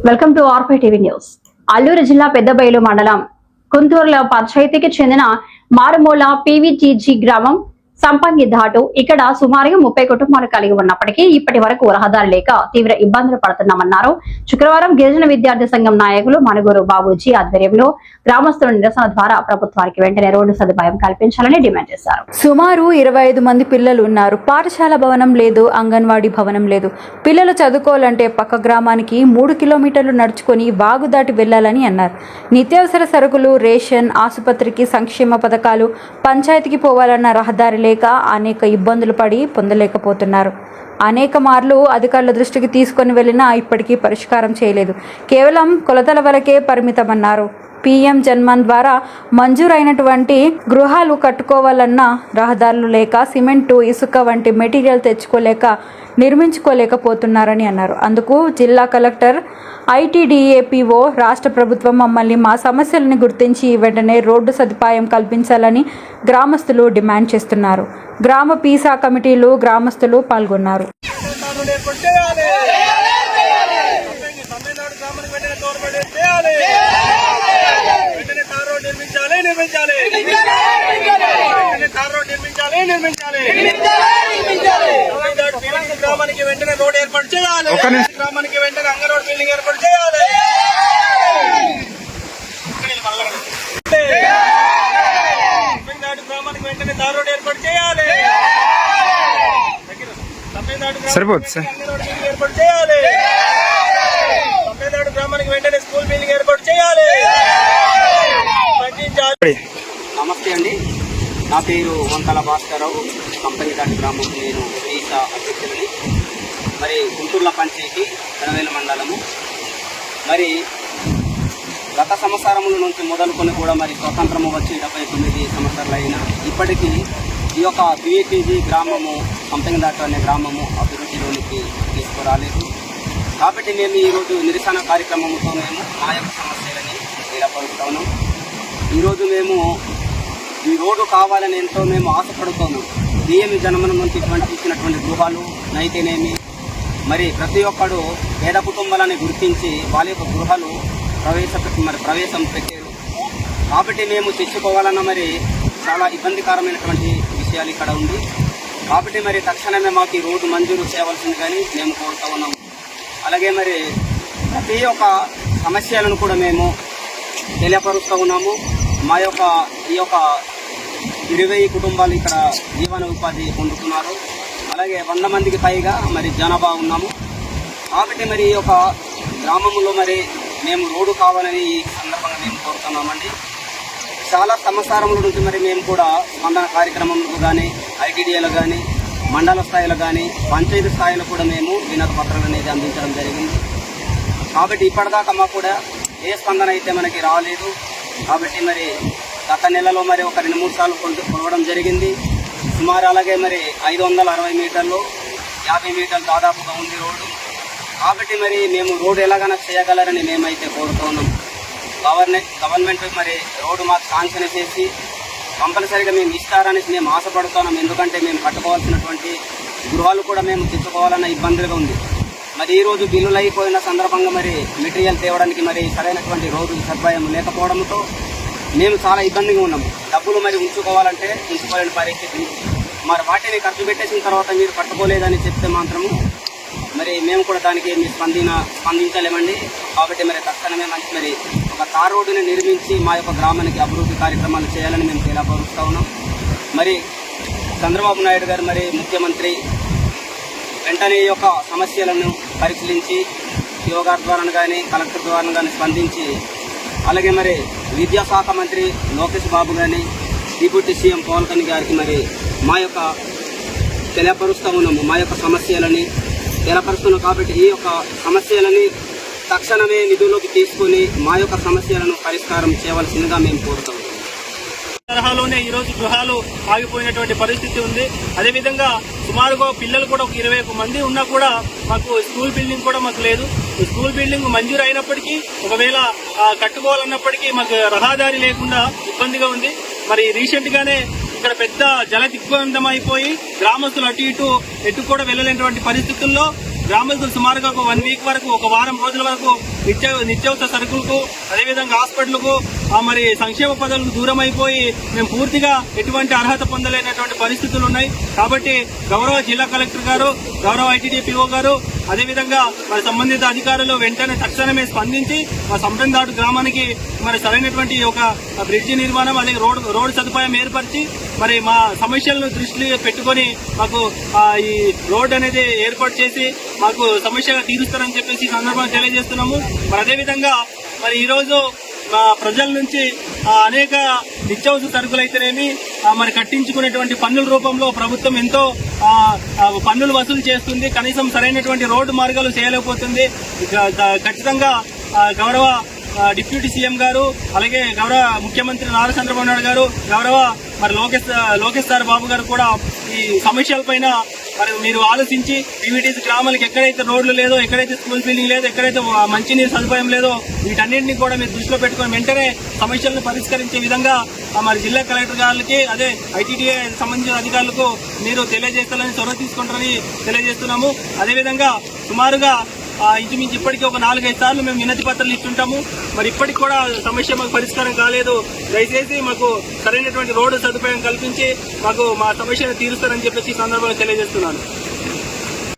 Welcome to ఆర్పై TV news. Alluri జిల్లా పెద్దబయలు మండలం కుంతూరుల పంచాయతీకి చెందిన మారుమూల పీవీటీజీ గ్రామం సంపంగి ధాటు. ఇక్కడ సుమారుగా 30 కుటుంబాలు కలిగి ఉన్నప్పటికీ ఇప్పటి వరకు రహదారి లేక తీవ్ర ఇబ్బందులు పడుతున్నామన్నారు. శుక్రవారం గిరిజన విద్యార్థి సంఘం నాయకులు మనుగూరు బాబూజీ ఆధ్వర్యంలో గ్రామస్తుల నిరసన ద్వారా ప్రభుత్వానికి వెంటనే రోడ్డు సదుపాయం కల్పించాలని డిమాండ్ చేశారు. సుమారు 25 మంది పిల్లలు ఉన్నారు. పాఠశాల భవనం లేదు, అంగన్వాడీ భవనం లేదు. పిల్లలు చదువుకోవాలంటే పక్క గ్రామానికి 3 కిలోమీటర్లు నడుచుకొని వాగు దాటి వెళ్లాలని అన్నారు. నిత్యావసర సరుకులు, రేషన్, ఆసుపత్రికి, సంక్షేమ పథకాలు, పంచాయతీకి పోవాలన్న రహదారి లేక అనేక ఇబ్బందులు పడి పొందలేకపోతున్నారు. అనేక మార్లు అధికారుల దృష్టికి తీసుకొని వెళ్ళినా ఇప్పటికీ పరిష్కారం చేయలేదు. కేవలం కొలతల వరకే పరిమితమన్నారు. PM జన్మన్ ద్వారా మంజూరైనటువంటి గృహాలు కట్టుకోవాలన్న రహదారులు లేక సిమెంటు, ఇసుక వంటి మెటీరియల్ తెచ్చుకోలేక నిర్మించుకోలేకపోతున్నారని అన్నారు. అందుకు జిల్లా కలెక్టర్, ITDAPO, రాష్ట్ర ప్రభుత్వం మమ్మల్ని మా సమస్యలను గుర్తించి వెంటనే రోడ్డు సదుపాయం కల్పించాలని గ్రామస్తులు డిమాండ్ చేస్తున్నారు. గ్రామ పీసా కమిటీలు, గ్రామస్తులు పాల్గొన్నారు. గ్రామానికి వెంటనే రోడ్ ఏర్పాటు చేయాలి. గ్రామానికి వెంటనే అంగన్వాడీ బిల్డింగ్ ఏర్పాటు చేయాలి. గ్రామానికి వెంటనే తార్ రోడ్ ఏర్పాటు చేయాలి. సరిపోతుంది సార్. అంగన్వాడీ బిల్డింగ్ ఏర్పాటు చేయాలి. తమిళనాడు గ్రామానికి వెంటనే స్కూల్ బిల్డింగ్ ఏర్పాటు చేయాలి. నమస్తే అండి, నా పేరు వంతల భాస్కరరావు. కంపెనీ దాటి గ్రామం, నేను ఈసా అధ్యక్షులని. మరి గుంటూరుల పంచాయతీ, పెద్దబయలు మండలము. మరి గత సంవత్సరముల నుంచి మొదలుకొని కూడా మరి స్వతంత్రము వచ్చి 79 సంవత్సరాలు అయినా ఇప్పటికీ ఈ యొక్క పీవీటీజీ గ్రామము, కంపెనీ దాటి అనే గ్రామము అభివృద్ధిలోనికి తీసుకురాలేదు. కాబట్టి మేము ఈరోజు నిరసన కార్యక్రమంతో మేము మా యొక్క సమస్యలని నిలబడుతున్నాం. ఈరోజు మేము ఈ రోడ్డు కావాలని ఎంతో మేము ఆశపడుతాము. DM జన్మనం నుంచి ఇచ్చినటువంటి గృహాలు నైతేనేమి, మరి ప్రతి ఒక్కడు పేద కుటుంబాలని గుర్తించి వాళ్ళ యొక్క గృహాలు ప్రవేశం పెట్టారు. కాబట్టి మేము తెచ్చుకోవాలన్న మరి చాలా ఇబ్బందికరమైనటువంటి విషయాలు ఇక్కడ ఉంది. కాబట్టి మరి తక్షణమే మాకు ఈ రోడ్డు మంజూరు చేయవలసింది కానీ మేము కోరుతా ఉన్నాము. అలాగే మరి ప్రతి ఒక్క సమస్యలను కూడా మేము తెలియపరుస్తూ ఉన్నాము. మా యొక్క ఈ యొక్క 20 కుటుంబాలు ఇక్కడ జీవన ఉపాధి పొందుతున్నారు. అలాగే 100 మందికి పైగా మరి జనాభా ఉన్నాము. కాబట్టి మరి ఈ యొక్క గ్రామంలో మరి మేము రోడ్డు కావాలని ఈ సందర్భంగా మేము కోరుతున్నామండి. చాలా సంవత్సరముల నుంచి మరి మేము కూడా స్పందన కార్యక్రమంలో కానీ, ITDAలో కానీ, మండల స్థాయిలో కానీ, పంచాయతీ స్థాయిలో కూడా మేము వినతి పత్రాలు అనేది అందించడం జరిగింది. కాబట్టి ఇప్పటిదాకా మాకు కూడా ఏ స్పందన అయితే మనకి రాలేదు. కాబట్టి మరి గత నెలలో మరి ఒక 2-3 సార్లు కొలవడం జరిగింది. సుమారు అలాగే మరి 560 మీటర్లు, 50 మీటర్లు దాదాపుగా ఉంది రోడ్డు. కాబట్టి మరి మేము రోడ్డు ఎలాగైనా చేయగలరని మేమైతే కోరుతున్నాం. గవర్నమెంట్ మరి రోడ్డు మాకు శాంక్షన్ చేసి కంపల్సరీగా మేము ఇస్తారని మేము ఆశపడుతున్నాం. ఎందుకంటే మేము కట్టుకోవాల్సినటువంటి గృహాలు కూడా మేము తెచ్చుకోవాలన్న ఇబ్బందులుగా ఉంది. మరి ఈరోజు బిల్లులు అయిపోయిన సందర్భంగా మరి మెటీరియల్ తేవడానికి మరి సరైనటువంటి రోడ్డు సదుపాయం లేకపోవడంతో మేము చాలా ఇబ్బందిగా ఉన్నాము. డబ్బులు మరి ఉంచుకోవాలంటే ఉంచుకోలేని పరిస్థితి. మరి వాటిని ఖర్చు పెట్టేసిన తర్వాత మీరు కట్టుకోలేదని చెప్తే మాత్రము మరి మేము కూడా దానికి స్పందించలేమండి. కాబట్టి మరి తక్షణమే మరి ఒక తార్ రోడ్డుని నిర్మించి మా యొక్క గ్రామానికి అభివృద్ధి కార్యక్రమాలు చేయాలని మేము తెలియపరుస్తూ ఉన్నాం. మరి చంద్రబాబు నాయుడు గారు మరి ముఖ్యమంత్రి వెంటనే ఈ యొక్క సమస్యలను పరిశీలించి CEO గారి ద్వారా కానీ, కలెక్టర్ ద్వారా కానీ స్పందించి, అలాగే మరి విద్యాశాఖ మంత్రి లోకేష్ బాబు కానీ, డిప్యూటీ CM పవన్ కళ్యాణ్ గారికి మరి మా యొక్క తెలియపరుస్తూ ఉన్నాము. మా యొక్క సమస్యలని తెలియపరుస్తున్నాం. కాబట్టి ఈ యొక్క సమస్యలని తక్షణమే నిధుల్లోకి తీసుకుని మా యొక్క సమస్యలను పరిష్కారం చేయవలసిందిగా మేము కోరుతాము. తరహాలోనే ఈరోజు గృహాలు ఆగిపోయినటువంటి పరిస్థితి ఉంది. అదేవిధంగా సుమారుగా పిల్లలు కూడా ఒక 20 మంది ఉన్నా కూడా మాకు స్కూల్ బిల్డింగ్ కూడా మాకు లేదు. స్కూల్ బిల్డింగ్ మంజూరు అయినప్పటికీ ఒకవేళ కట్టుకోవాలన్నప్పటికీ మాకు రహదారి లేకుండా ఇబ్బందిగా ఉంది. మరి రీసెంట్ గానే ఇక్కడ పెద్ద జల దిగ్బంధం అయిపోయి గ్రామస్తులు ఎటు కూడా వెళ్ళలేనటువంటి పరిస్థితుల్లో గ్రామస్తులు సుమారుగా ఒక 1 వీక్ వరకు, ఒక వారం రోజుల వరకు నిత్యావసర సరుకులకు అదేవిధంగా హాస్పిటల్కు మరి సంక్షేమ పదాలకు దూరం అయిపోయి మేము పూర్తిగా ఎటువంటి అర్హత పొందలేనటువంటి పరిస్థితులు ఉన్నాయి. కాబట్టి గౌరవ జిల్లా కలెక్టర్ గారు, గౌరవ ఐటీడీపీఓ గారు, అదేవిధంగా మరి సంబంధిత అధికారులు వెంటనే తక్షణమే స్పందించి మా సంప్రందాటు గ్రామానికి మరి సరైనటువంటి ఒక బ్రిడ్జి నిర్మాణం, అదే రోడ్డు సదుపాయం ఏర్పరిచి మరి మా సమస్యలను దృష్టిలో పెట్టుకొని మాకు ఈ రోడ్ అనేది ఏర్పాటు చేసి మాకు సమస్యగా తీరుస్తారని చెప్పేసి ఈ సందర్భంగా తెలియజేస్తున్నాము. మరి అదేవిధంగా మరి ఈరోజు ప్రజల నుంచి అనేక నిత్యావసర సరుకులు అయితేనేమి మరి కట్టించుకునేటువంటి పన్నుల రూపంలో ప్రభుత్వం ఎంతో పన్నులు వసూలు చేస్తుంది. కనీసం సరైనటువంటి రోడ్డు మార్గాలు చేయలేకపోతుంది. ఖచ్చితంగా గౌరవ డిప్యూటీ సీఎం గారు, అలాగే గౌరవ ముఖ్యమంత్రి నారా చంద్రబాబు నాయుడు గారు, గౌరవ మరి లోకేష్ సార్ బాబు గారు కూడా ఈ సమస్యలపైన మరి మీరు ఆలోచించి పీవీటీసీ గ్రామాలకు ఎక్కడైతే రోడ్లు లేదో, ఎక్కడైతే స్కూల్ బిల్డింగ్ లేదో, ఎక్కడైతే మంచినీరు సదుపాయం లేదో వీటన్నింటినీ కూడా మీరు దృష్టిలో పెట్టుకుని వెంటనే సమస్యలను పరిష్కరించే విధంగా మరి జిల్లా కలెక్టర్ గారికి, అదే ఐటీడీఏ సంబంధించిన అధికారులకు మీరు తెలియజేస్తారని చొరవ తీసుకుంటారని తెలియజేస్తున్నాము. అదేవిధంగా సుమారుగా ఇంచుమించు ఇప్పటికీ ఒక 4-5 సార్లు మేము వినతి పత్రాలు ఇస్తుంటాము. మరి ఇప్పటికి కూడా సమస్య మాకు పరిష్కారం కాలేదు. దయచేసి మాకు సరైనటువంటి రోడ్డు సదుపాయం కల్పించి మాకు మా సమస్యను తీరుస్తారని చెప్పేసి ఈ సందర్భంగా తెలియజేస్తున్నాను.